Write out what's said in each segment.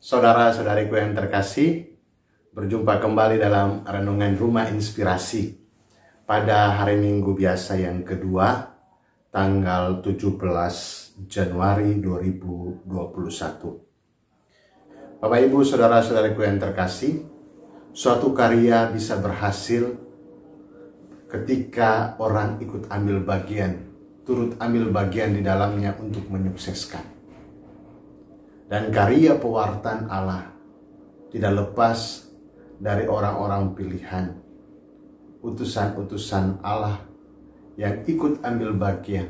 Saudara-saudariku yang terkasih, berjumpa kembali dalam Renungan Rumah Inspirasi pada hari Minggu biasa yang kedua, tanggal 17 Januari 2021. Bapak Ibu, saudara-saudariku yang terkasih, suatu karya bisa berhasil ketika orang ikut ambil bagian, turut ambil bagian di dalamnya untuk menyukseskan. Dan karya pewartaan Allah tidak lepas dari orang-orang pilihan, utusan-utusan Allah yang ikut ambil bagian,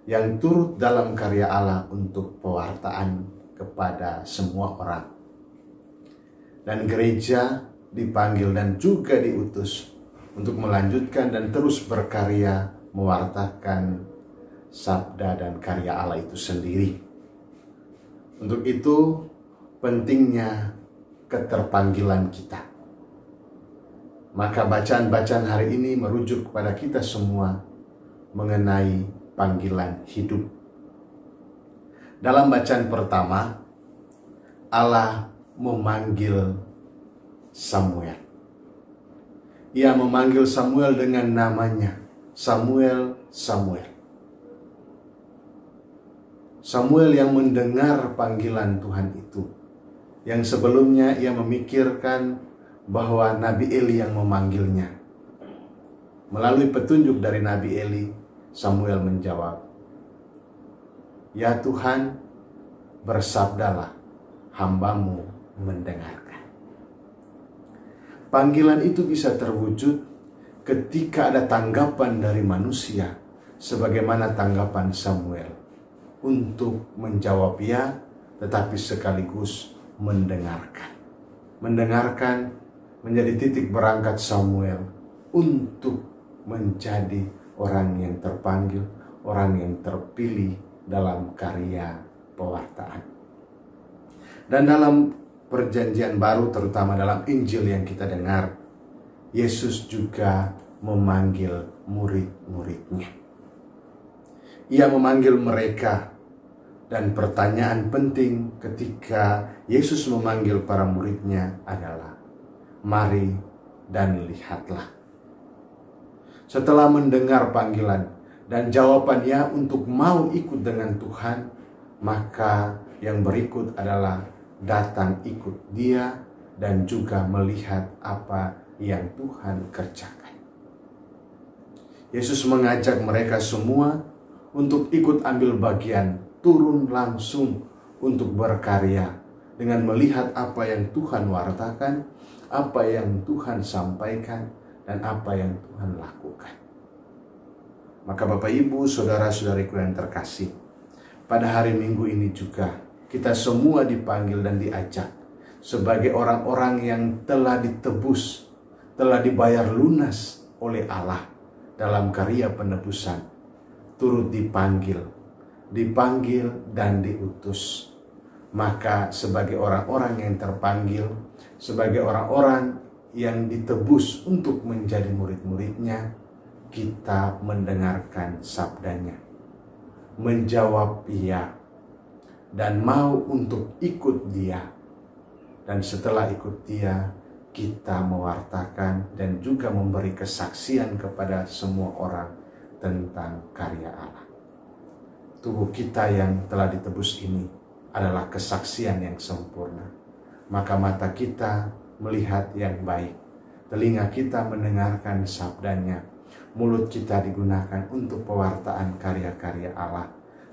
yang turut dalam karya Allah untuk pewartaan kepada semua orang. Dan gereja dipanggil dan juga diutus untuk melanjutkan dan terus berkarya mewartakan sabda dan karya Allah itu sendiri. Untuk itu pentingnya keterpanggilan kita. Maka bacaan-bacaan hari ini merujuk kepada kita semua mengenai panggilan hidup. Dalam bacaan pertama, Allah memanggil Samuel. Ia memanggil Samuel dengan namanya, Samuel, Samuel. Samuel yang mendengar panggilan Tuhan itu, yang sebelumnya ia memikirkan bahwa Nabi Eli yang memanggilnya. Melalui petunjuk dari Nabi Eli, Samuel menjawab, "Ya Tuhan, bersabdalah, hambamu mendengarkan." Panggilan itu bisa terwujud ketika ada tanggapan dari manusia, sebagaimana tanggapan Samuel, untuk menjawab ya, tetapi sekaligus mendengarkan. Mendengarkan menjadi titik berangkat Samuel untuk menjadi orang yang terpanggil, orang yang terpilih dalam karya pewartaan. Dan dalam perjanjian baru, terutama dalam Injil yang kita dengar, Yesus juga memanggil murid-muridnya. Ia memanggil mereka, dan pertanyaan penting ketika Yesus memanggil para muridnya adalah, "Mari dan lihatlah." Setelah mendengar panggilan dan jawabannya untuk mau ikut dengan Tuhan, maka yang berikut adalah datang ikut Dia dan juga melihat apa yang Tuhan kerjakan. Yesus mengajak mereka semua untuk ikut ambil bagian, turun langsung untuk berkarya dengan melihat apa yang Tuhan wartakan, apa yang Tuhan sampaikan, dan apa yang Tuhan lakukan. Maka Bapak Ibu, saudara-saudariku yang terkasih, pada hari Minggu ini juga kita semua dipanggil dan diajak sebagai orang-orang yang telah ditebus, telah dibayar lunas oleh Allah dalam karya penebusan, turut dipanggil dan diutus. Maka sebagai orang-orang yang terpanggil, sebagai orang-orang yang ditebus untuk menjadi murid-muridnya, kita mendengarkan sabdanya, menjawab iya, dan mau untuk ikut Dia. Dan setelah ikut Dia, kita mewartakan dan juga memberi kesaksian kepada semua orang tentang karya Allah. Tubuh kita yang telah ditebus ini adalah kesaksian yang sempurna. Maka mata kita melihat yang baik, telinga kita mendengarkan sabdanya, mulut kita digunakan untuk pewartaan karya-karya Allah,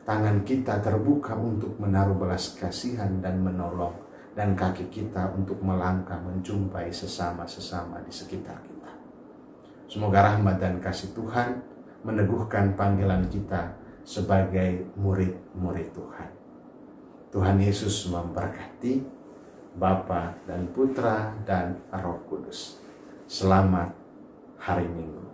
tangan kita terbuka untuk menaruh belas kasihan dan menolong, dan kaki kita untuk melangkah menjumpai sesama-sesama di sekitar kita. Semoga rahmat dan kasih Tuhan meneguhkan panggilan kita sebagai murid-murid Tuhan. Tuhan Yesus memberkati, Bapa dan Putra dan Roh Kudus. Selamat hari Minggu.